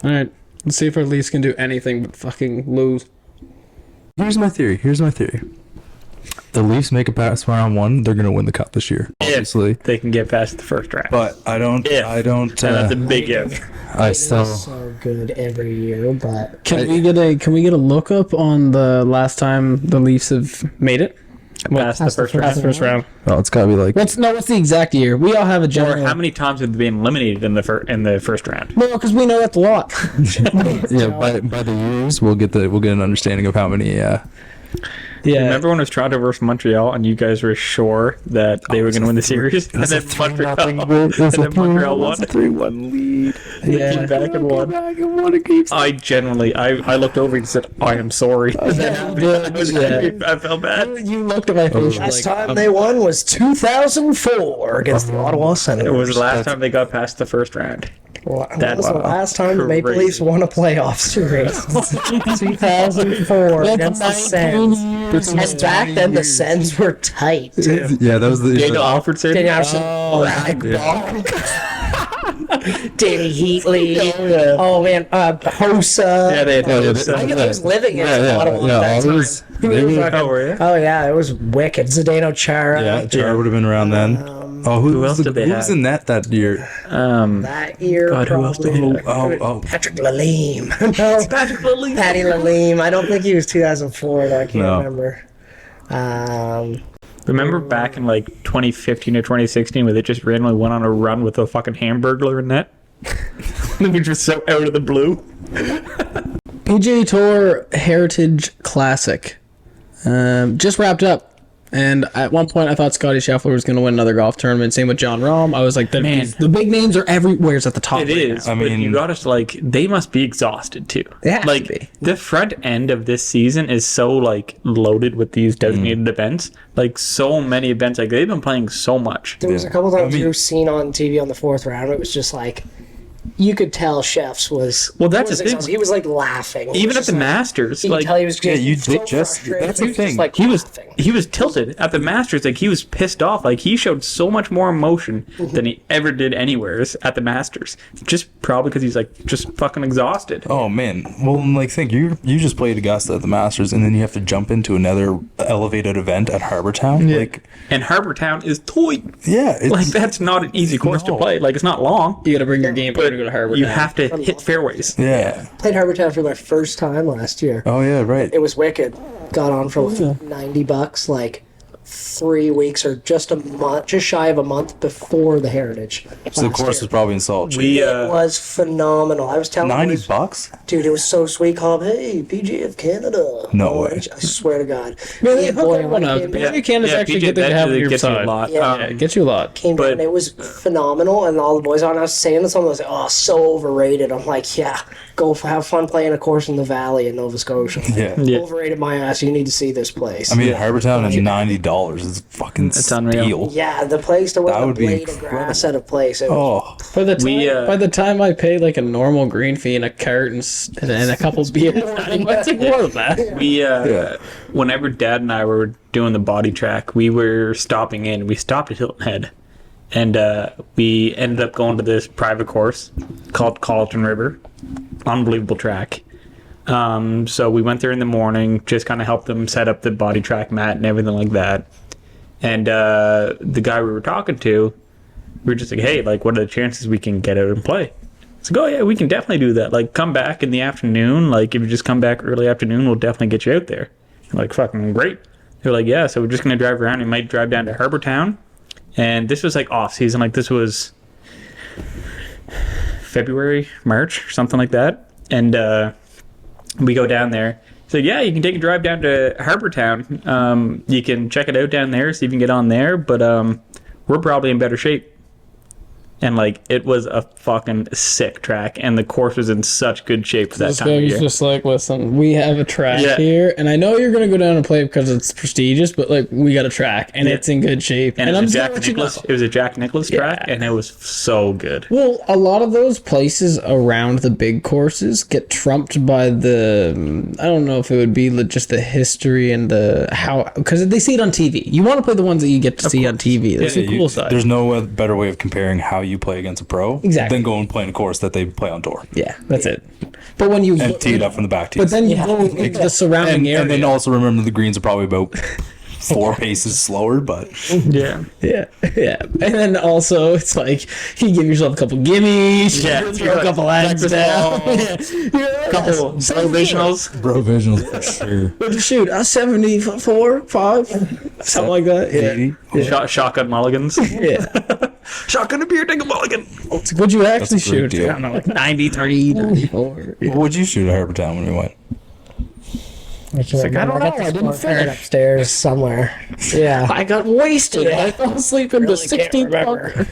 All right. Let's see if our Leafs can do anything but fucking lose. Here's my theory. The Leafs make it past round 1, they're gonna win the cup this year. Obviously, If they can get past the first round. but I don't. And that's a big if. I still. So good every year, but Can we get a lookup on the last time the Leafs have made it? Past the first round. Oh, it's gotta be like. What's the exact year? We all have a Or general. how many times have they been eliminated in the first round? No, because we know that's a lot. Yeah, by the years we'll get an understanding of how many. Yeah. Remember when it was Toronto versus Montreal and you guys were sure that they were going to win the series? And then Montreal won. 3-1 lead. Yeah. Came back and won. I genuinely, I looked over and said, I am sorry. I felt bad. You looked at my face. last time they won was 2004 against the Ottawa Senators. It was the last time they got past the first round. That was the last time the Maple Crazy. Leafs won a playoff series. 2004 against the Sens. And back then the Sens were tight. Too. Yeah, that was the. Daniel Alfred said, Danny Anderson, Danny Heatley. Oh man, Hossa. yeah, they had I think he was living in Ottawa at that time. Oh yeah, it was wicked. Zdeno Chara. Yeah, Chara would have been around then. Who else did they who was have? in that year? That year, God, who else did they have? Patrick Lalime. No, Patrick Lalime. Patty Lalime. I don't think he was 2004, though. I can't No. remember. Remember back in like 2015 or 2016 where they just randomly went on a run with a fucking Hamburglar in net? Which was so out of the blue. PGA Tour Heritage Classic just wrapped up. And at one point, I thought Scotty Scheffler was going to win another golf tournament. Same with John Rahm. I was like, the big names are everywhere at the top. It right is. now. I But mean- you gotta like, they must be exhausted too. They have to like be. the front end of this season is so like loaded with these designated events. Like so many events. Like they've been playing so much. There was a couple times you were seen on TV on the fourth round. It was just like, you could tell Chefs was. Well, that's was the thing. exhausted. He was like laughing. He Even was at just the like- Masters, You could like tell he was just you so did just- frustrated. that's the He was just, thing. like, he was laughing. tilted at the Masters. Like he was pissed off. Like he showed so much more emotion than he ever did anywheres at the Masters. Just probably because he's like just fucking exhausted. Oh man, well, like think you just played Augusta at the Masters, and then you have to jump into another elevated event at Harbour Town. Like, And Harbour Town is tight. yeah, it's, Like that's not an easy course to play. Like it's not long, You got to bring your game plan to go to Harvard. you have to hit fairways. yeah. Played Harbour Town for my first time last year. Oh yeah, right. It was wicked. Got on for like $90, like 3 weeks or just a month, just shy of a month before the Heritage. So the last course year. was probably in Salt. We It was phenomenal. I was telling $90. boys, dude, it was so sweet. Call him, hey, PGA of Canada. No Oh, way. I swear to God. Man, Yeah, hook boy, that one I up. came PGA down- Canada's actually a good thing to have on your gets you side. a lot. Yeah. Yeah, it gets you a lot. Came But- down, it was phenomenal, and all the boys on. I was saying to someone, I was like, "Oh, so overrated." I'm like, "Yeah, go have fun playing a course in the Valley in Nova Scotia." Yeah. Yeah. Overrated my ass. You need to see this place. I mean, Harbour Town is $90. It's fucking It's unreal. steal. yeah, the place to That win a would be blade of grass at a place. It was Oh, By the time I pay like a normal green fee and a cart and a couple beers, it's like more of that. We whenever Dad and I were doing the body track, we were stopping in. We stopped at Hilton Head, and we ended up going to this private course called Colleton River. Unbelievable track. So we went there in the morning, just kind of helped them set up the body track mat and everything like that. And the guy we were talking to, we were just like, hey, like, what are the chances we can get out and play? It's like, oh yeah, we can definitely do that. Like, come back in the afternoon. Like, if you just come back early afternoon, we'll definitely get you out there. I'm like, fucking great. They're like, yeah, so we're just going to drive around. We might drive down to Harbour Town. And this was like off season. Like, this was February, March, something like that. And we go down there. So yeah, you can take a drive down to Harbour Town. You can check it out down there, see if you can get on there. But we're probably in better shape. And like, it was a fucking sick track, and the course was in such good shape for that This time guy of was year. just like, listen, we have a track Yeah. here, and I know you're gonna go down and play because it's prestigious, but like, we got a track, and it's in good shape. And it I'm was, a just Jack gonna let you Nicklaus, know. it was a Jack Nicklaus track, and it was so good. Well, a lot of those places around the big courses get trumped by the, I don't know if it would be just the history and the how, because they see it on TV. You want to play the ones that you get to see on TV. That's the cool side. There's no better way of comparing how you play against a pro Exactly. than go and play in a course that they play on tour. Yeah, that's it. But when you And tee it up from the back tees. but then you go into the surrounding area. And then also remember the greens are probably about 4 paces slower, but Yeah. Yeah. And then also, it's like you give yourself a couple gimmies, Yeah. throw a couple lads down, Couple provisionals. provisionals for sure. shoot, a 74, 5, something like that. Yeah. 80. Shotgun mulligans. Yeah. Shotgun a beer, take a mulligan. What'd you actually That's a great shoot? deal. I don't know, like 93, 94. Yeah. What would you shoot at Harbour Town when we went? Like, I don't know, I didn't finish. upstairs somewhere. Yeah. I got wasted. I fell asleep in the 16th bunker.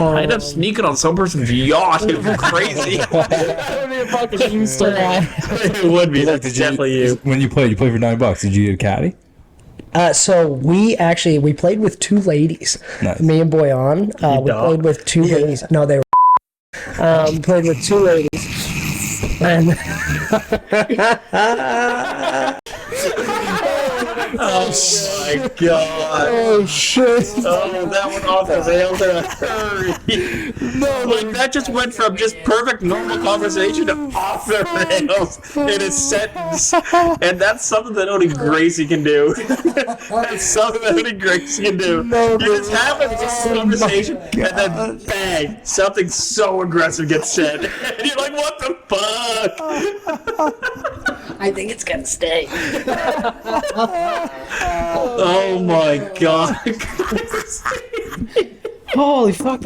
I ended up sneaking on some person's yacht. It was crazy. It would be. That's definitely you. When you played for $9. Did you get a caddy? So we played with 2 ladies. Nice. Me and Boyan. We dog? played with 2 ladies. No, they were. Played with 2 ladies. And Oh my god. oh shit! Oh, that went off the rails in a hurry. No, like that just went from just perfect normal conversation to off the rails in a sentence. And that's something that only Gracie can do. That's something that only Gracie can do. You just have a conversation and then bang, something so aggressive gets said. And you're like, what the fuck? I think it's gonna stay. Oh my god. Holy fuck,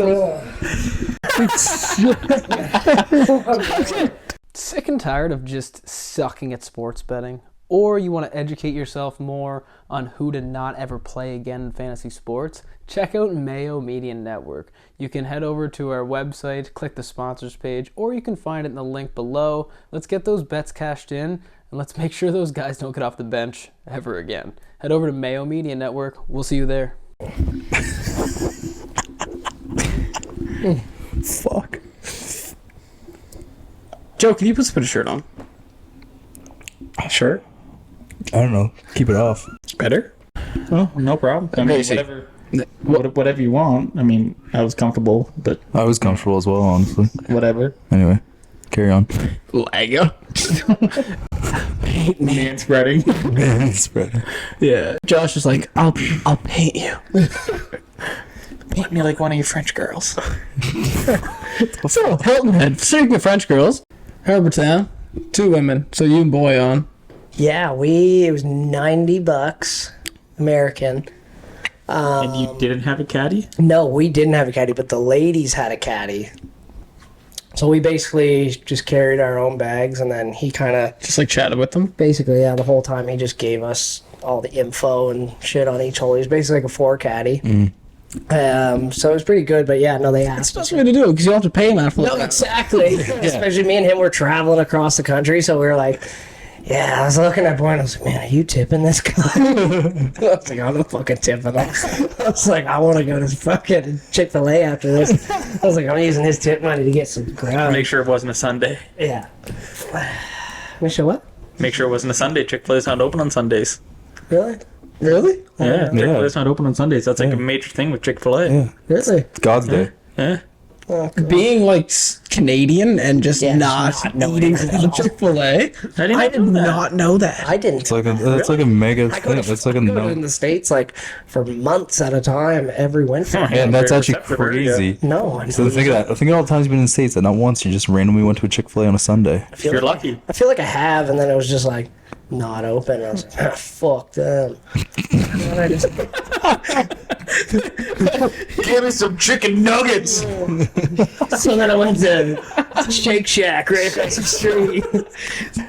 Sick and tired of just sucking at sports betting? Or you want to educate yourself more on who to not ever play again in fantasy sports? Check out Mayo Media Network. You can head over to our website, click the sponsors page, or you can find it in the link below. Let's get those bets cashed in, and let's make sure those guys don't get off the bench ever again. Head over to Mayo Media Network. We'll see you there. Fuck. Joe, can you put a shirt on? Sure. I don't know. Keep it off. Better? Oh, no problem. I mean, whatever you want. I mean, I was comfortable, but I was comfortable as well, honestly. whatever. Anyway, carry on. Lego. Man spreading. Spread. Yeah. Josh is like, I'll paint you. Paint me like one of your French girls. So, Hilton Head. Speaking of French girls, Harbour Town, 2 women. So you and Boy on. Yeah, it was $90 American. And you didn't have a caddy? No, we didn't have a caddy, but the ladies had a caddy. So we basically just carried our own bags, and then he kind of Just like chatted with them. basically, yeah, the whole time he just gave us all the info and shit on each hole. He was basically like a 4 caddy. So it was pretty good, but yeah, no, they It's asked the us. best way to do it because you don't have to pay him after. No, exactly. Especially me and him were traveling across the country, so we were like, yeah, I was looking at Boy and I was like, man, are you tipping this guy? I was like, I'm not fucking tipping him. I was like, I want to go to fucking Chick-fil-A after this. I was like, I'm using his tip money to get some ground. Make sure it wasn't a Sunday. Yeah. Make sure what? Make sure it wasn't a Sunday. Chick-fil-A's not open on Sundays. Really? Really? Yeah, Chick-fil-A's not open on Sundays. That's like a major thing with Chick-fil-A. Yeah. Really? It's God's day. Yeah. Oh, cool. Being like Canadian and just Yeah, not eating Chick-fil-A. I did not know that. I didn't. It's like a mega I thing. go to, It's like a I go no. in the States like for months at a time every winter. Yeah, and that's Very actually receptive area. crazy. No, I So think of that. Think of all the times you've been in the States that not once you just randomly went to a Chick-fil-A on a Sunday. feel You're like, lucky. I feel like I have, and then it was just like not open. And I was like, ah, fuck them. And then I just, Give me some chicken nuggets. so then I went to Shake Shack right across the street.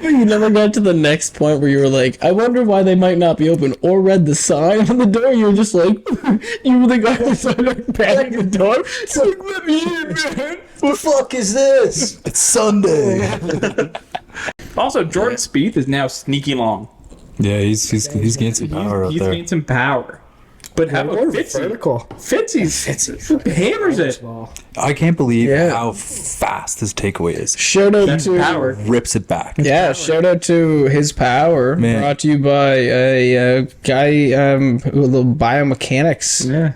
You never got to the next point where you were like, I wonder why they might not be open, or read the sign on the door. You were just like, you were the guy who started banging the door. It's like, let me in, man. What the fuck is this? It's Sunday. Also, Jordan Spieth is now sneaky long. Yeah, he's gained some power out He's there. gained some power. But how More about Fitzy? vertical. Fitzy hammers it. I can't believe Yeah. how fast his takeaway is. Shout out to Power. Rips it back. Yeah, shout out to His Power. Man. Brought to you by a guy who biomechanics Sasha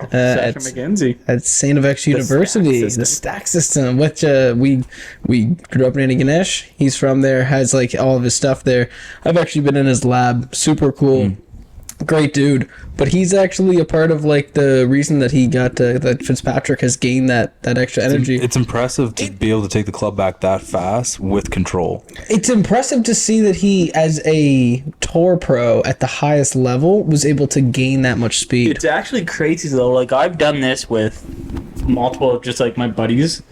McKenzie. at St. FX University. Stack The Stack System, which we grew up in Ganesh. He's from there, has like all of his stuff there. I've actually been in his lab. Super cool. Great dude, but he's actually a part of like the reason that he got that Fitzpatrick has gained that extra energy. It's impressive to be able to take the club back that fast with control. It's impressive to see that he, as a tour pro at the highest level, was able to gain that much speed. It's actually crazy though. Like I've done this with multiple of just like my buddies,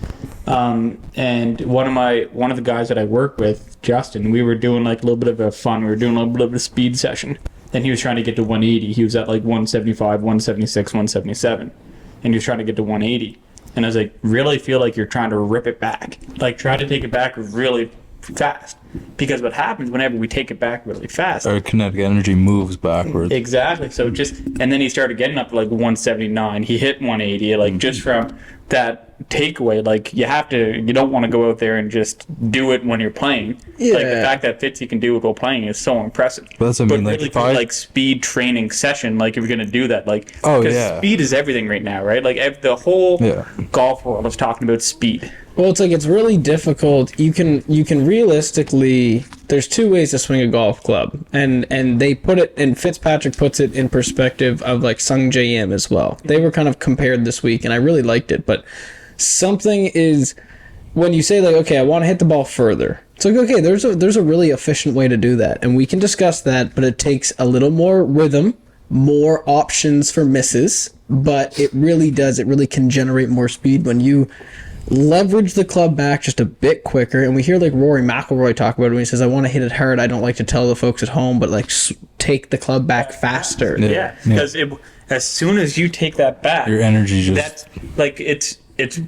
and one of the guys that I work with, Justin, we were doing like a little bit of a fun. We were doing a little bit of a speed session. And he was trying to get to 180. He was at like 175, 176, 177. And he was trying to get to 180. And I was like, really feel like you're trying to rip it back. Like, try to take it back really fast. Because what happens whenever we take it back really fast... Our kinetic energy moves backwards. Exactly. So and then he started getting up to like 179. He hit 180, like just from that takeaway. Like you don't want to go out there and just do it when you're playing. Yeah. Like the fact that Fitzy can do it while playing is so impressive. But that's what I mean, like, really if I- like speed training session, like if you're gonna do that, like Oh, because yeah. speed is everything right now, right? Like the whole Yeah. golf world is talking about speed. Well, it's like it's really difficult. You can realistically. There's two ways to swing a golf club, and they put it, and Fitzpatrick puts it in perspective of like Sung J M as well. They were kind of compared this week, and I really liked it. But something is when you say like, okay, I want to hit the ball further. It's like, okay, there's a really efficient way to do that, and we can discuss that. But it takes a little more rhythm, more options for misses, but it really does. It really can generate more speed when you leverage the club back just a bit quicker. And we hear like Rory McIlroy talk about it when he says, I want to hit it hard. I don't like to tell the folks at home, but like take the club back faster. Yeah, because as soon as you take that back, Your energy just... that's like it's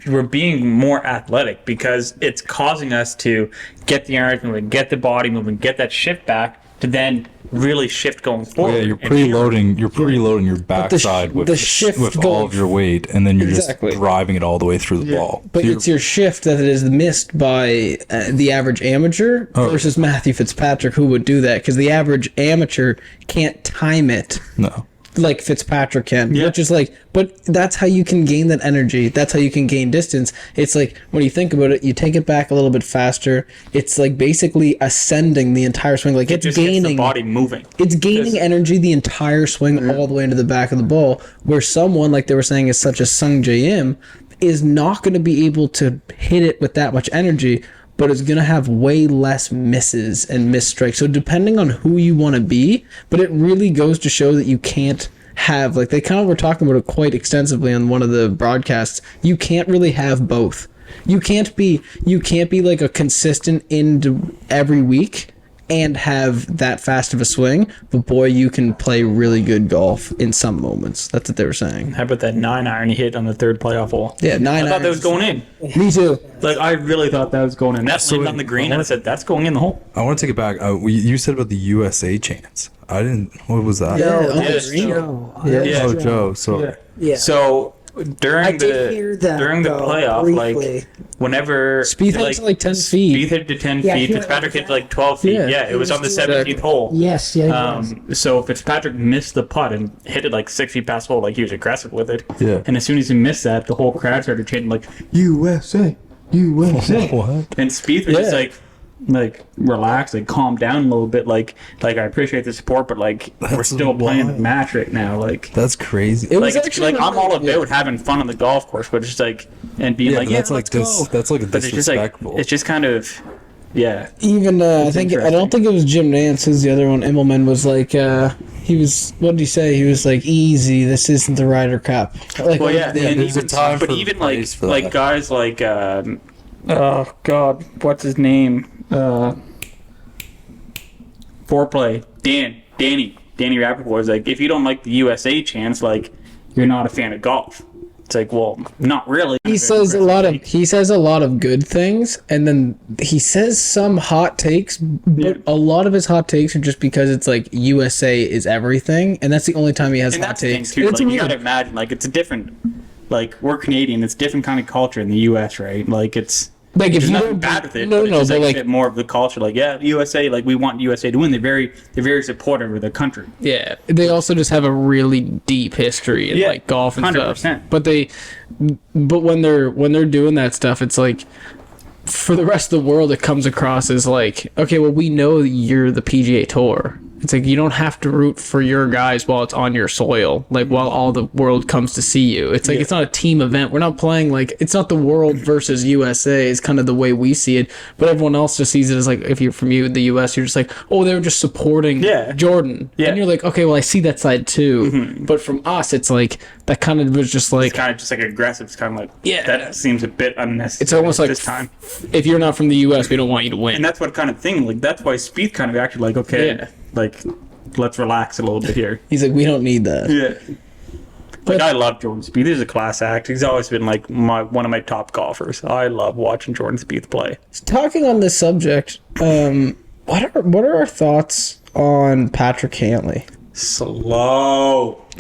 we're being more athletic because it's causing us to get the arms moving, get the body moving, get that shift back to then really shift going forward. Yeah, you're And preloading your backside the shift with all going- of your weight, and then you're Exactly. just driving it all the way through the ball. But So it's your shift that is missed by the average amateur versus Matthew Fitzpatrick, who would do that, because the average amateur can't time it no. like Fitzpatrick can, Yeah. which is like, but that's how you can gain that energy. That's how you can gain distance. It's like, when you think about it, you take it back a little bit faster. It's like basically ascending the entire swing. Like it's just gets the gaining body moving. It's gaining energy the entire swing all the way into the back of the ball, where someone, like they were saying, is such as Sung J M, is not going to be able to hit it with that much energy, but is going to have way less misses and missed strikes. So depending on who you want to be, but it really goes to show that you can't have, like they kind of were talking about it quite extensively on one of the broadcasts, you can't really have both. You can't be like a consistent into every week and have that fast of a swing, but boy, you can play really good golf in some moments. That's what they were saying. How about that 9-iron he hit on the third playoff hole? Yeah, 9 I thought that was going in. Me too. Like I really thought that was going in. That's on the green, and I said that's going in the hole. I want to take it back. You said about the USA chants. I didn't. What was that? Yeah. Oh, Joe. So Yeah. So during did hear that, during the though, playoff, briefly. like whenever Spieth hit to like 10 feet. Spieth hit to 10 Yeah, feet. he went Fitzpatrick like hit to like 12 feet. Yeah. Yeah, it was on the was doing 17th hole. Yes, So Fitzpatrick missed the putt and hit it like 6 feet past the hole. Like he was aggressive with it. Yeah. And as soon as he missed that, the whole crowd started chanting like USA, USA. what? And Spieth was just like relax, like calm down a little bit. Like I appreciate the support, but like we're That's still playing the wild. match right now. Like That's crazy. It was like, it's, actually like I'm all about having fun on the golf course, but it's just like and being like but that's like let's go. That's like But it's just like disrespectful. it's just kind of Even I don't interesting. think it was Jim Nance, who's the other one. Immelman was like, he was, what did he say? He was like, easy, this isn't the Ryder Cup. Like, well, yeah, and there's a even, time but for the even like place for like that. guys like oh god, what's his name? Foreplay, Danny Rappaport was like, if you don't like the USA chants, like you're not a fan of golf. It's like, well, not really. He says a lot of good things, and then he says some hot takes, but a lot of his hot takes are just because it's like USA is everything, and that's the only time he has hot takes. Too, It's like, you weird. gotta imagine, like, it's a different, like, we're Canadian, it's a different kind of culture in the US, right? Like, it's Like if there's you nothing don't bad with it, no, but it's no, just but like, like a bit more of the culture. Like, yeah, USA, like, we want USA to win. They're very supportive of the country. yeah, they also just have a really deep history in Yeah, like golf and 100%. stuff. But when they're doing that stuff, it's like for the rest of the world, it comes across as like, okay, well, we know you're the PGA Tour. It's like you don't have to root for your guys while it's on your soil, like while all the world comes to see you. It's like it's not a team event. We're not playing like it's not the world versus USA. Is kind of the way we see it, but everyone else just sees it as like if you're from the US, you're just like, oh, they were just supporting Jordan, and you're like, okay, well, I see that side too. But from us, it's like that kind of was just like It's kind of just like aggressive. It's kind of like, that seems a bit unnecessary. it's almost like this time. if you're not from the US, we don't want you to win. And that's what kind of thing, like, that's why Spieth kind of acted like, okay, like, let's relax a little bit here. He's like, we don't need that. Yeah. Like, I love Jordan Spieth. He's a class act. He's always been, like, one of my top golfers. I love watching Jordan Spieth play. Talking on this subject, what are our thoughts on Patrick Cantlay?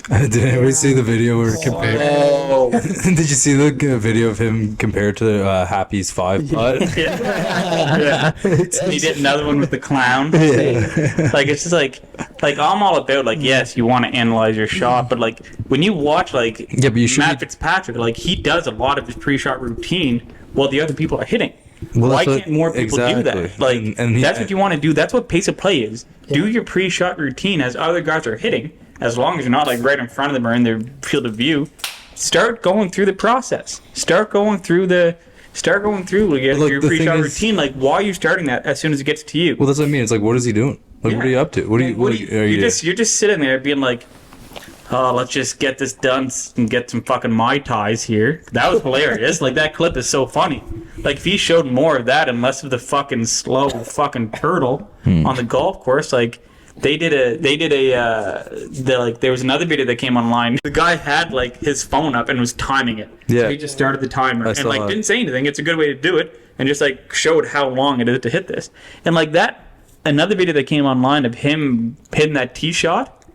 Did anybody see the where we compared? Did you see the video of him compared to Happy's 5 putt? Yeah. And he did another one with the clown. Like, it's just like I'm all about, like, yes, you want to analyze your shot, but like when you watch like but you should Matt Fitzpatrick, like, he does a lot of his pre-shot routine while the other people are hitting. Well, Why that's can't more people do exactly. that? Like, that's what you want to do. That's what pace of play is. Do your pre-shot routine as other guys are hitting. As long as you're not like right in front of them or in their field of view, start going through the process. Start going through your pre-shot routine. Like, why are you starting that as soon as it gets to you? Well, that's what I mean. It's like, what is he doing? Like, what are you up to? You're just sitting there being like, oh, let's just get this done and get some fucking Mai Tais here. That was hilarious. Like, that clip is so funny. Like, if he showed more of that and less of the fucking slow fucking turtle on the golf course, like, there was another video that came online. The guy had like his phone up and was timing it. Yeah. So he just started the timer and like that. didn't say anything. It's a good way to do it, and just like showed how long it is to hit this. And like that, another video that came online of him hitting that tee shot.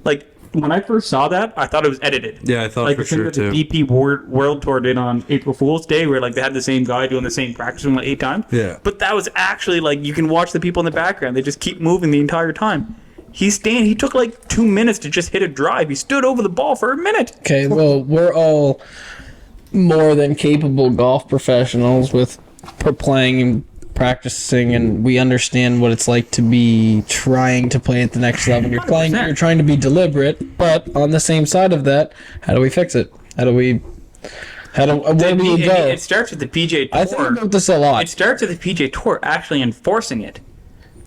Like, when I first saw that, I thought it was edited. Yeah, I thought like for the thing sure that too. the DP World Tour did on April Fool's Day, where like they had the same guy doing the same practice room like 8 times. Yeah. But that was actually like, you can watch the people in the background. They just keep moving the entire time. He took like 2 minutes to just hit a drive. He stood over the ball for a minute. Okay, well, we're all more than capable golf professionals with playing and practicing, and we understand what it's like to be trying to play at the next level. You're 100%. you're trying to be deliberate, but on the same side of that, how do we fix it? Where do we go? It starts with the PGA Tour. I think about this a lot. It starts with the PGA Tour actually enforcing it.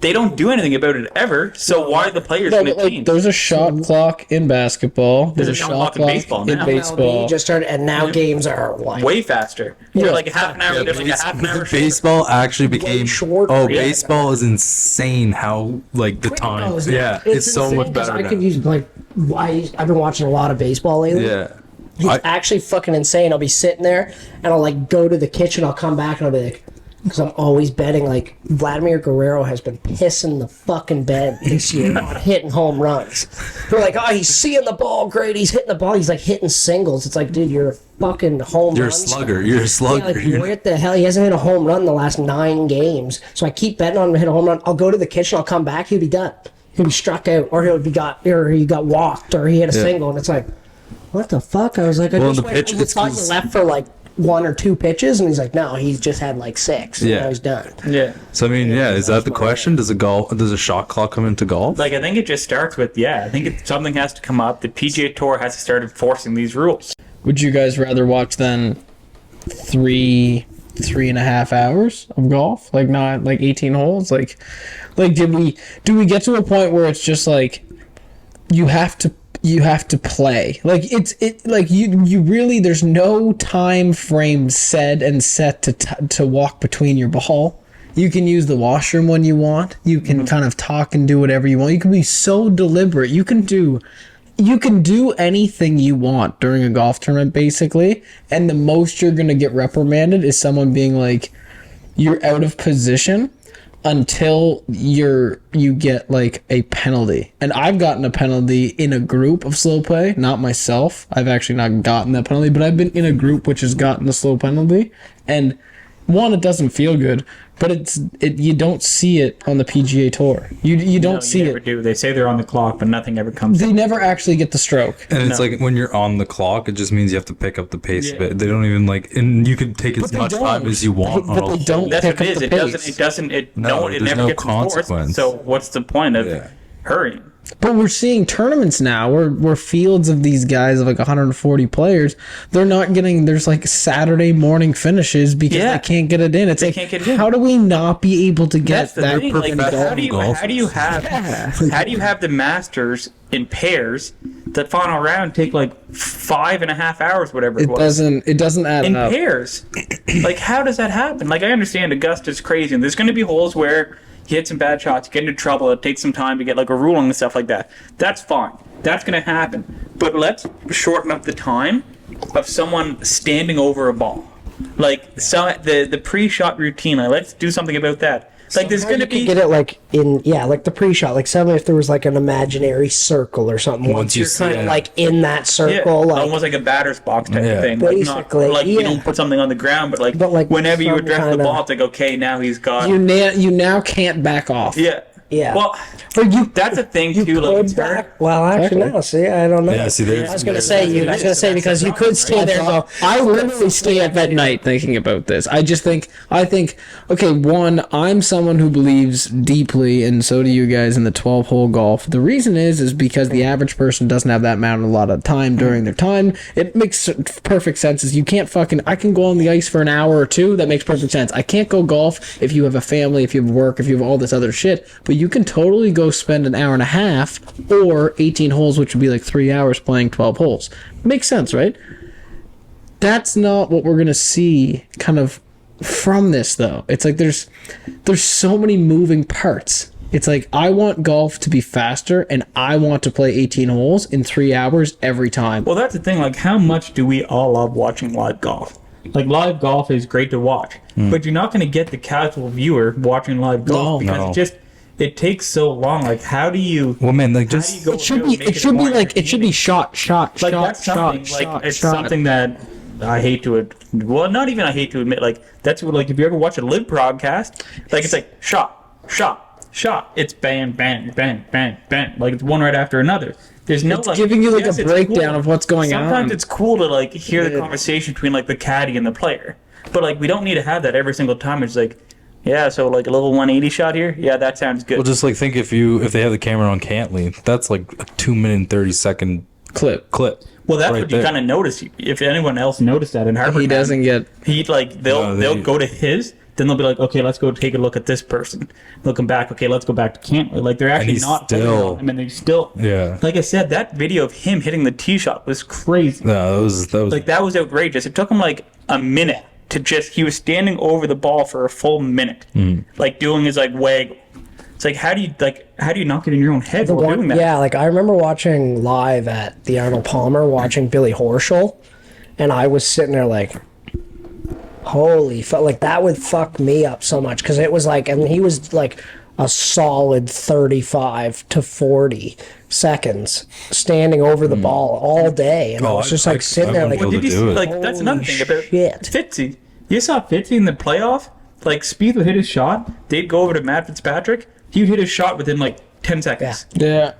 They don't do anything about it ever, so why are the players No, going but, to like, change? there's a shot clock in basketball. There's a shot clock in baseball. MLB just started, and now games are like Way faster. They're like a half an hour. They're like a half an hour. shorter. Baseball actually became shorter. Oh, Yeah. baseball is insane. How like the time? isn't it? Yeah, it's so insane much 'cause better. I now. could use like I've been watching a lot of baseball lately. Yeah. It's actually fucking insane. I'll be sitting there and I'll like go to the kitchen. I'll come back and I'll be like, because I'm always betting. Like, Vladimir Guerrero has been pissing the fucking bed this year on hitting home runs. They're like, oh, he's seeing the ball great. He's hitting the ball. He's like hitting singles. It's like, dude, you're a fucking home You're a run slugger. star. You're a slugger. Yeah, like, what the hell? He hasn't hit a home run in the last 9 games. So I keep betting on him to hit a home run. I'll go to the kitchen. I'll come back. He'll be done. He'll be struck out, or he got walked, or he hit a single, and it's like, what the fuck? I was like, I Well, just the pitch, it's thought he left for like 1 or 2 pitches, and he's like, no, he's just had like 6. And Yeah. now he's done. Yeah. So I mean, yeah, is that the question? Does a shot clock come into golf? Like, I think it just starts with, I think something has to come up. The PGA Tour has to start enforcing these rules. Would you guys rather watch than 3.5 hours of golf? Like, not like 18 holes? Like do we get to a point where it's just like you have to play? Like, you really, there's no time frame set to walk between your ball. You can use the washroom when you want. You can kind of talk and do whatever you want. You can be so deliberate. You can do you can do anything you want during a golf tournament, basically, and the most you're gonna get reprimanded is someone being like, you're out of position until you get like a penalty. And I've gotten a penalty in a group of slow play, not myself. I've actually not gotten that penalty, but I've been in a group which has gotten a slow penalty. And one, it doesn't feel good, but you don't see it on the PGA Tour. You don't see never it. do. They say they're on the clock, but nothing ever comes. They never actually get the stroke. And it's like when you're on the clock, it just means you have to pick up the pace of it. They don't even like, and you can take as much time as you want. But they don't That's pick what up it is. the It pace. doesn't. It there's never no gets enforced. consequence. So what's the point of hurrying? But we're seeing tournaments now where fields of these guys of like 140 players, they're not getting, there's like Saturday morning finishes because they can't get it in. It's They like, can't get it in. how do we not be able to get That's the that thing. Like, perfect how do you have the Masters in pairs? The final round take like 5.5 hours, whatever it was. It doesn't add In up. pairs. Like, how does that happen? Like, I understand Augusta's crazy, and there's going to be holes where you hit some bad shots, you get into trouble, it takes some time to get like a ruling and stuff like that. That's fine. That's going to happen. But let's shorten up the time of someone standing over a ball. Like, so the pre-shot routine, like, let's do something about that. Like, there's going to be... get it like in like the pre-shot, like suddenly if there was like an imaginary circle or something, once you're kind of like in that circle, like almost like a batter's box type of thing. Basically, like, not, like you don't put something on the ground, but like whenever you address the ball, it's like, okay, now he's got... You now can't back off. Yeah. Well, that's a thing too. Like, well, actually, no. See, I don't know. Yeah, see, I was gonna say because you could stay there and go. I literally stay up at night thinking about this. I think, okay, one, I'm someone who believes deeply, and so do you guys, in the 12-hole golf. The reason is because the average person doesn't have that amount of a lot of time during their time. It makes perfect sense. Is you can't I can go on the ice for an hour or two. That makes perfect sense. I can't go golf if you have a family, if you have work, if you have all this other shit. But you can totally go spend an hour and a half or 18 holes, which would be like 3 hours playing 12 holes. Makes sense, right? That's not what we're going to see kind of from this, though. It's like there's so many moving parts. It's like, I want golf to be faster, and I want to play 18 holes in 3 hours every time. well, that's the thing. Like, how much do we all love watching live golf? Like, live golf is great to watch, but you're not going to get the casual viewer watching live golf because it takes so long. Like, how do you? Well, man, like just It should be shot, like, that's something. It's something that I hate to. Well, not even I hate to admit. Like, that's what. Like, if you ever watch a live broadcast, like, it's like shot. It's bang, bang, bang, bang, bang. Like, it's one right after another. There's no, it's giving you like a breakdown of what's going on. Sometimes it's cool to like hear the conversation between like the caddy and the player, but like we don't need to have that every single time. It's like, yeah, so like a little 180 shot here. Yeah, that sounds good. well, just like think if they have the camera on Cantlay, that's like a 2 minute and 30-second clip. Well, that's right what you there. kind of notice. If anyone else noticed that in Harbour He Town, doesn't get. He like they'll go to his. Then they'll be like, okay, let's go take a look at this person. They'll come back. Okay, let's go back to Cantlay. Like, they're actually he's not. still- I mean, they still. Yeah. Like I said, that video of him hitting the tee shot was crazy. No, that was Like, that was outrageous. It took him like a minute to just. He was standing over the ball for a full minute, like doing his like waggle. It's like, how do you not get in your own head while doing that? Yeah, like I remember watching live at the Arnold Palmer, watching Billy Horschel, and I was sitting there like, holy fuck, like that would fuck me up so much, because it was like, and he was like a solid 35 to 40 seconds standing over the ball all day, and I was just like sitting there like, Well, Did you see, do it. like, that's another thing about shit. Fitzy. You saw Fitzy in the playoff? Like, Spieth would hit his shot, they'd go over to Matt Fitzpatrick, he would hit his shot within like 10 seconds. Yeah.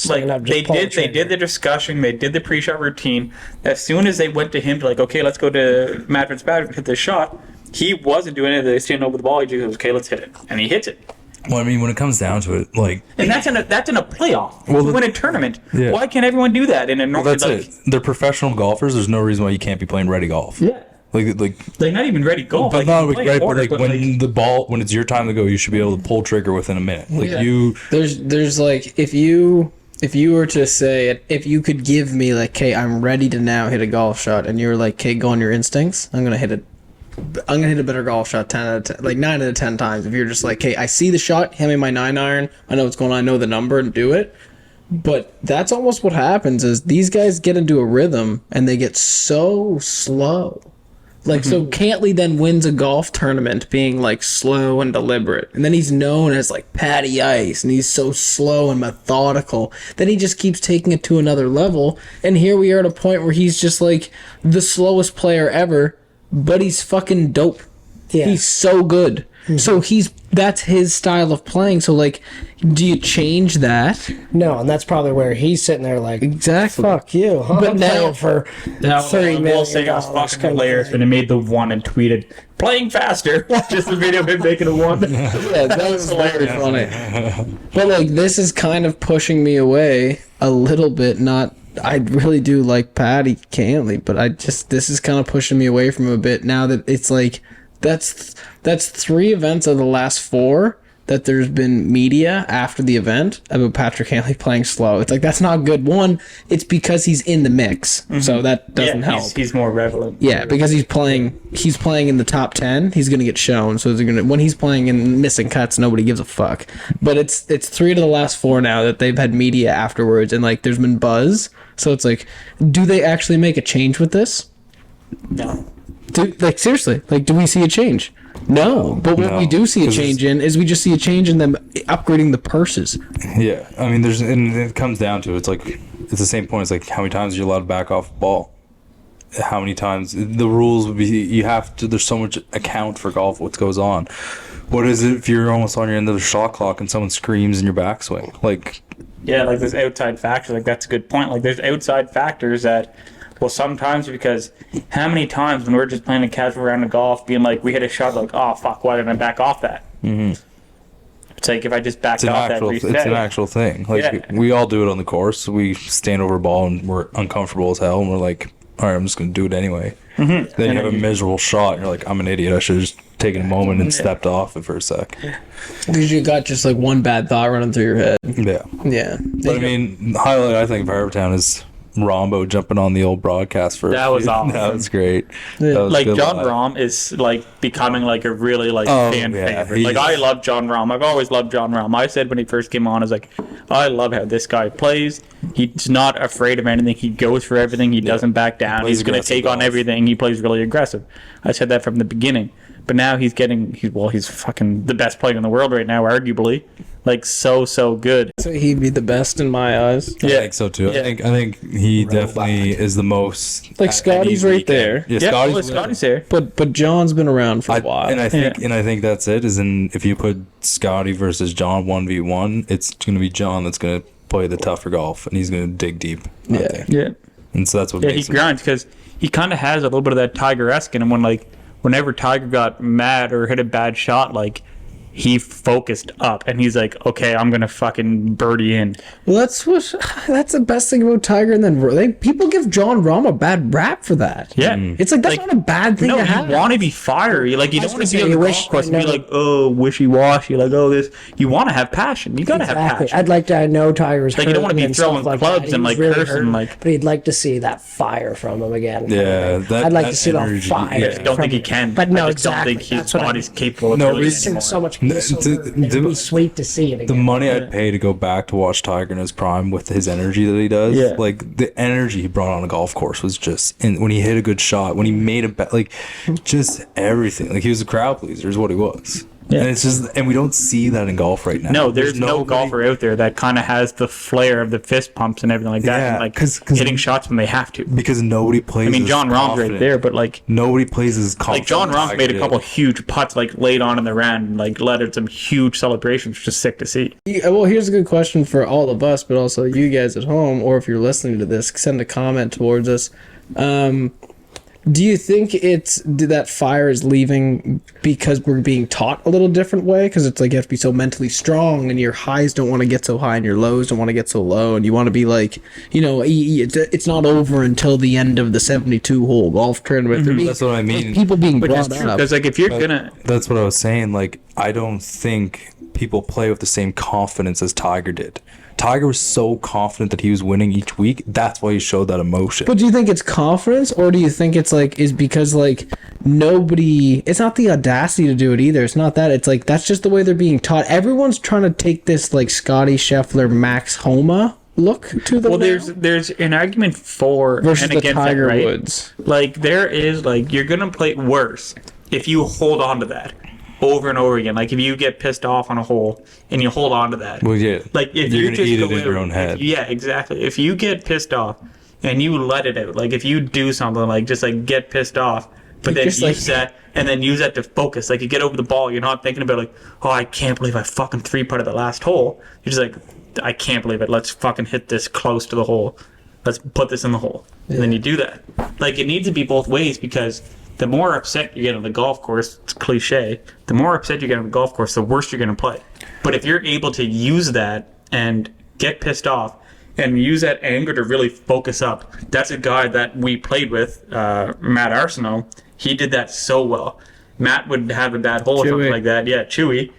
Like, up, just they pull the did trigger. the discussion, they did the pre-shot routine. As soon as they went to him to like, okay, let's go to Matt Fitzpatrick, hit this shot, he wasn't doing anything. They standing over the ball, he just goes, okay, let's hit it. And he hits it. Well, I mean, when it comes down to it, like, And that's in a playoff. Well, to win a tournament. Yeah. Why can't everyone do that in a normal that's it. They're professional golfers. There's no reason why you can't be playing ready golf. Yeah. Like Not even ready golf. but Like, not you play right. quarters, But like when the ball, when it's your time to go, you should be able to pull trigger within a minute. Like There's like, if you were to say, if you could give me like, okay, I'm ready to now hit a golf shot, and you're like, okay, go on your instincts, I'm gonna hit a better golf shot 10 out of 10, like 9 out of 10 times. If you're just like, okay, I see the shot, hand me my 9 iron, I know what's going on, I know the number, and do it. But that's almost what happens is these guys get into a rhythm and they get so slow. Like, so Cantlay then wins a golf tournament being, like, slow and deliberate. And then he's known as, like, Patty Ice, and he's so slow and methodical. Then he just keeps taking it to another level. And here we are at a point where he's just, like, the slowest player ever, but he's fucking dope. Yeah. He's so good. So that's his style of playing. So, like, do you change that? No, and that's probably where he's sitting there like, Exactly. fuck you. Huh? But I'm now- playing for Now, $30 we'll say it was million. fucking hilarious when he made the one and tweeted, playing faster. Just the video of him making a one. Yeah, that was very funny. But, like, this is kind of pushing me away a little bit. I really do like Patty Cantlay, but this is kind of pushing me away from him a bit now that it's like, that's 3 events of the last 4 that there's been media after the event about Patrick Cantlay playing slow. It's like, that's not good. One, it's because he's in the mix, so that doesn't help. He's more relevant. Yeah, because he's playing in the top 10, he's gonna get shown. So when he's playing in missing cuts, nobody gives a fuck. But it's 3 to the last 4 now that they've had media afterwards, and like there's been buzz. So it's like, do they actually make a change with this? No. Seriously, like, do we see a change? No, but what we do see a change in is we just see a change in them upgrading the purses. Yeah, I mean, and it comes down to it's the same point. It's like, how many times are you allowed to back off the ball? How many times? The rules would be you have to. There's so much account for golf. What goes on? What is it if you're almost on your end of the shot clock and someone screams in your backswing? Like, yeah, like there's outside factors. Like that's a good point. Like there's outside factors that. Well, sometimes because how many times when we're just playing a casual round of golf, being like, we hit a shot, like, oh, fuck, why didn't I back off that? Mm-hmm. It's like if I just backed off that reset. It's an actual thing. Like, we all do it on the course. We stand over a ball and we're uncomfortable as hell, and we're like, all right, I'm just going to do it anyway. Mm-hmm. Then you have a miserable shot, and you're like, I'm an idiot. I should have just taken a moment and stepped off it for a sec. Because you got just like one bad thought running through your head. Yeah. Yeah. But I mean, the highlight, I think, of Harbour Town is Rombo jumping on the old broadcast for that was awesome. That was great. Yeah. That was like John live. Rahm is like becoming like a really like fan favorite. Like I love John Rahm. I've always loved John Rahm. I said when he first came on, I was like, I love how this guy plays. He's not afraid of anything. He goes for everything. He doesn't back down. He's going to take on everything. He plays really aggressive. I said that from the beginning. But now he's fucking the best player in the world right now, arguably. Like so good. So he'd be the best in my eyes. I think so too. Yeah. I think he definitely is the most. Like Scotty's right there. Yeah, Scotty's there. But John's been around for a while. And I think that's it. Is in if you put Scotty versus John 1v1, it's going to be John that's going to play the tougher golf, and he's going to dig deep. Yeah. And so that's what Yeah, makes he grinds because he kind of has a little bit of that Tiger-esque in him. Whenever Tiger got mad or hit a bad shot, like he focused up and he's like, okay, I'm gonna fucking birdie in. Well, that's the best thing about Tiger. And then people give John Rahm a bad rap for that. Yeah, It's like that's not a bad thing to have. You want to be fiery. Like you don't want to be on the you golf wish- course and be like, oh, wishy-washy. Like, oh, this. You want to have passion. You gotta have passion. I'd like to know Tiger's Like, you don't wanna be hurting and throwing stuff like clubs that. and, He's like, really cursing, hurt, like- but he'd like to see that fire from him again. Yeah, I'd like that to see that energy, fire. I just don't think he can. But no, I just exactly. don't think his That's what I body's capable of No, doing it reason- anymore. So much No, peace over it. It'd be sweet to see it The again. money I'd pay to go back to watch Tiger in his prime with his energy that he does, Yeah. like the energy he brought on a golf course was just, and when he hit a good shot, when he made a bet, like just everything, like he was a crowd pleaser is what he was. Yeah. And it's just, and we don't see that in golf right now. No, there's no nobody- golfer out there that kind of has the flair of the fist pumps and everything like that, Yeah, and like 'cause- hitting shots when they have to. because nobody plays. I mean, as John Rahm's confident. right there, but like Nobody plays as like confident. John as Rahm Tiger made a did. couple huge putts like late on in the round, and like led at some huge celebrations, which is sick to see. Well, here's a good question for all of us, but also you guys at home, or if you're listening to this, send a comment towards us. Do you think that fire is leaving because we're being taught a little different way? Because it's like you have to be so mentally strong, and your highs don't want to get so high, and your lows don't want to get so low, and you want to be like, it's not over until the end of the 72-hole golf tournament. That's what I mean. People being But brought that's true up. because like if you're gonna That's what I was saying. Like, I don't think people play with the same confidence as Tiger did. Tiger was so confident that he was winning each week. That's why he showed that emotion. But do you think it's confidence, or do you think it's because nobody? It's not the audacity to do it either. It's not that. It's like that's just the way they're being taught. Everyone's trying to take this like Scotty Scheffler, Max Homa look to them? Well, there's an argument for versus and the against Tiger that, right? Woods. Like there is like you're gonna play worse if you hold on to that over and over again. Like if you get pissed off on a hole and you hold on to that. Well, yeah. Like if you're you gonna just eat go it in in- your own head. Yeah, exactly. If you get pissed off and you let it out, like if you do something like just like get pissed off, but then just, use that and then use that to focus. Like you get over the ball, you're not thinking about like, oh, I can't believe I fucking 3-putted the last hole. You're just like, I can't believe it. Let's fucking hit this close to the hole. Let's put this in the hole. And then you do that. Like it needs to be both ways, because the more upset you get on the golf course, it's cliche, the more upset you get on the golf course, the worse you're going to play. But if you're able to use that and get pissed off and use that anger to really focus up, that's a guy that we played with, Matt Arsenault. He did that so well. Matt would have a bad hole or something like that. Yeah, Chewy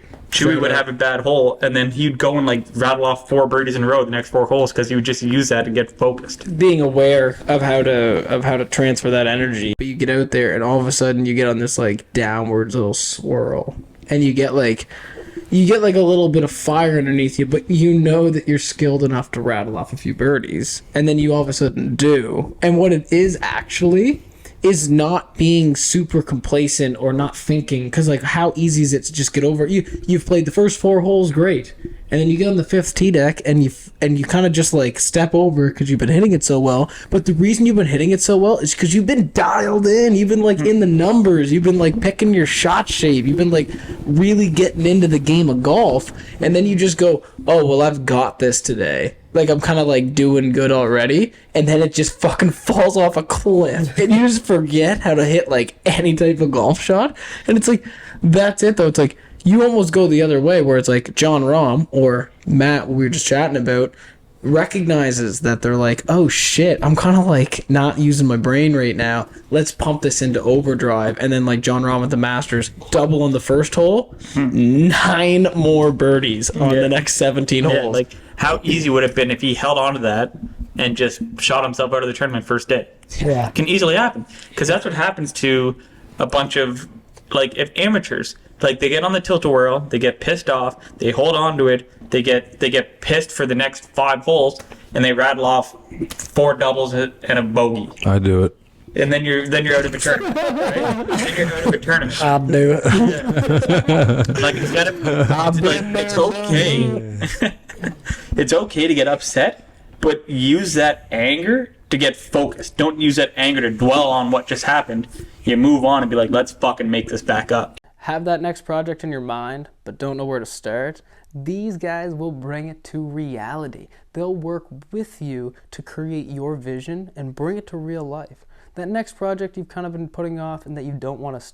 would have a bad hole, and then he'd go and like rattle off 4 birdies in a row the next 4 holes because he would just use that to get focused. Being aware of how to transfer that energy. But you get out there and all of a sudden you get on this like downwards little swirl, and you get like a little bit of fire underneath you, but you know that you're skilled enough to rattle off a few birdies, and then you all of a sudden do. And what it is actually is not being super complacent or not thinking, because like how easy is it to just get over it? You've played the first 4 holes great, and then you get on the 5th tee deck and you kind of just like step over because you've been hitting it so well. But the reason you've been hitting it so well is because you've been dialed in, you've been like in the numbers, you've been like picking your shot shape, you've been like really getting into the game of golf, and then you just go, oh well, I've got this today. Like I'm kind of like doing good already, and then it just fucking falls off a cliff, and you just forget how to hit like any type of golf shot. And it's like, that's it though. It's like you almost go the other way, where it's like John Rahm or Matt, what we were just chatting about, recognizes that they're like, oh shit, I'm kind of like not using my brain right now. Let's pump this into overdrive. And then like John Rahm at the Masters, double on the first hole, 9 more birdies on the next 17 holes. Like how easy would it have been if he held on to that and just shot himself out of the tournament first day? Yeah. It can easily happen, because that's what happens to a bunch of like if amateurs. Like they get on the tilt-a-whirl, they get pissed off, they hold on to it, they get pissed for the next 5 holes, and they rattle off 4 doubles and a bogey, I do it. and then you're out of a tournament. Right? Then you're out of a tournament. I'll do it. Like instead of like, it's okay. It's okay to get upset, but use that anger to get focused. Don't use that anger to dwell on what just happened. You move on and be like, let's fucking make this back up. Have that next project in your mind, but don't know where to start? These guys will bring it to reality. They'll work with you to create your vision and bring it to real life. That next project you've kind of been putting off and that you don't want to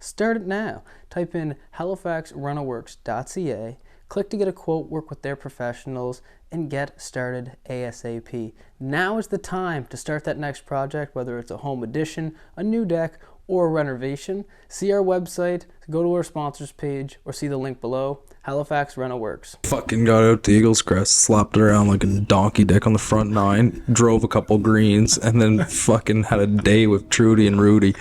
start it now. Type in halifaxrenoworx.ca, click to get a quote, work with their professionals, and get started ASAP. Now is the time to start that next project, whether it's a home addition, a new deck, or a renovation. See our website, go to our sponsors page, or see the link below. Halifax RenoWorx. Fucking got out the Eagles Crest, slapped it around like a donkey dick on the front 9, drove a couple greens, and then fucking had a day with Trudy and Rudy.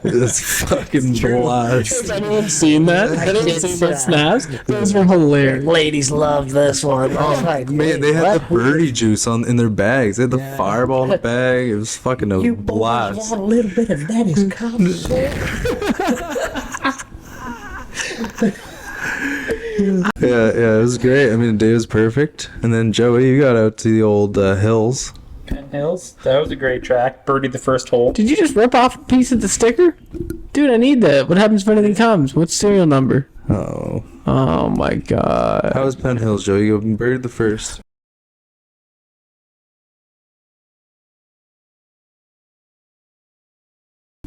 It's fucking blast. Has anyone seen that? Has anyone did seen those see snaps? Those were hilarious. Ladies love this one. Oh, like, Man, they had the birdie juice in their bags. They had the fireball in the bag. It was fucking a you boys blast. want a little bit of that is coming. Yeah, it was great. I mean, the day was perfect. And then Joey, you got out to the old hills. Penn Hills, that was a great track. Birdied the first hole. Did you just rip off a piece of the sticker? Dude, I need that. What happens if anything comes? What's serial number? Oh. Oh my god. How was Penn Hills, Joey? You buried the first.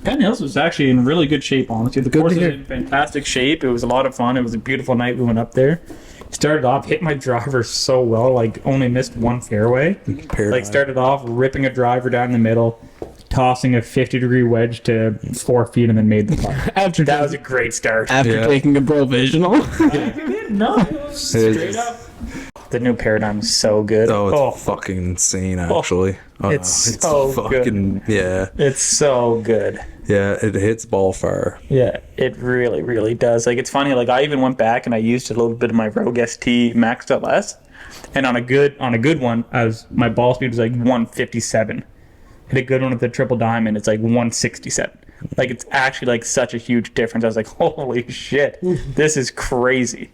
Penn Hills was actually in really good shape, honestly. The Good course to was hear. in fantastic shape. It was a lot of fun. It was a beautiful night. We went up there. Started off, hit my driver so well, like only missed 1 fairway. Like started off ripping a driver down the middle, tossing a 50-degree wedge to 4 feet, and then made the putt. That was a great start. After taking a provisional. No, it was straight up. The new paradigm is so good. Oh, it's fucking insane, actually. Oh, it's so fucking good. Yeah. It's so good. Yeah, it hits ball far. Yeah, it really, really does. Like, it's funny. Like, I even went back and I used a little bit of my Rogue ST Max LS. And on a good one, my ball speed was like 157. Hit a good one with the triple diamond, it's like 167. Like, it's actually like such a huge difference. I was like, holy shit, this is crazy.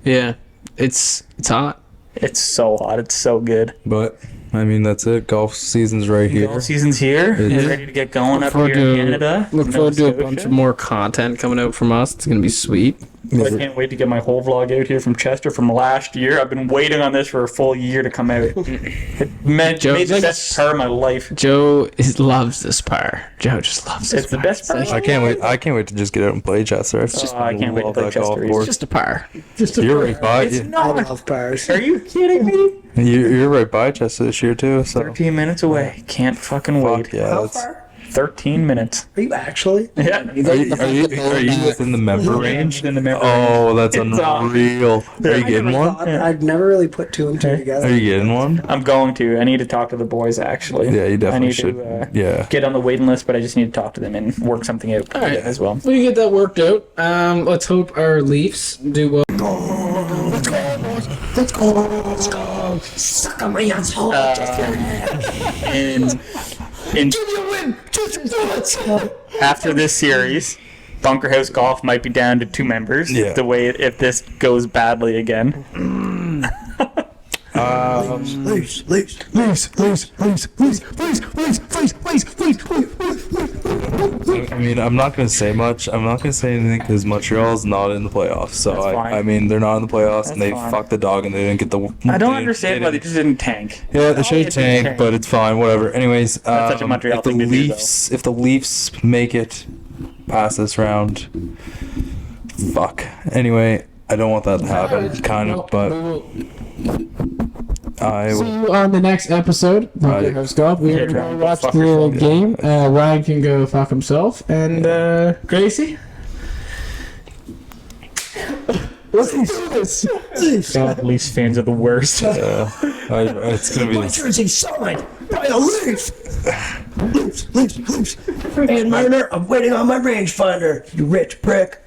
Yeah, it's hot. It's so hot. It's so good. But I mean, that's it. Golf season's right here. Golf season's here. It's ready to get going up here in Canada. Look forward to a bunch of more content coming out from us. It's gonna be sweet. I can't wait to get my whole vlog out here from Chester from last year. I've been waiting on this for a full year to come out. It made the best part of my life. Joe loves this par. Joe just loves this. It's the best part. I can't wait. I can't wait to just get out and play Chester. I can't wait to play Chester. It's just a par. You're right by. It's I not. love pars. Are you kidding me? You're right by Chester this year too. So 13 minutes away. Can't fucking wait. fuck yeah. How That's, far? 13 minutes. Are you actually? Yeah. are you within the member range? In the memory. Oh, that's It's, unreal. Are you getting one? I'd never really put two and two Are together. you getting one? I'm going to. I need to talk to the boys, actually. Yeah, you definitely I need should. to Yeah. get on the waiting list, but I just need to talk to them and work something out as well. We get that worked out. Let's hope our Leafs do well. Let's go. Suck on my asshole. After this series, Bunker House Golf might be down to 2 members. Yeah. If this goes badly again. Leaves. I mean, I'm not gonna say much. I'm not gonna say anything because Montreal's not in the playoffs. So That's fine. I mean, they're not in the playoffs and they fine. fucked the dog and they didn't get the. I don't understand why they just didn't tank. Yeah, they should Why have they didn't tanked, but it's fine. Whatever. Anyways, That's such a Montreal if the thing to do, Leafs, if the Leafs make it past this round, fuck. Anyway, I don't want that to happen, kind of, but I See will. you on the next episode. Bunker House Golf. We're Yeah, gonna go watch fuck the yourself. game. Ryan can go fuck himself, and Gracie. Let's do this. God, Leafs fans are the worst. It's gonna be. My jersey signed by a Leaf. Leafs. Hey, Marner, I'm waiting on my rangefinder. You rich prick.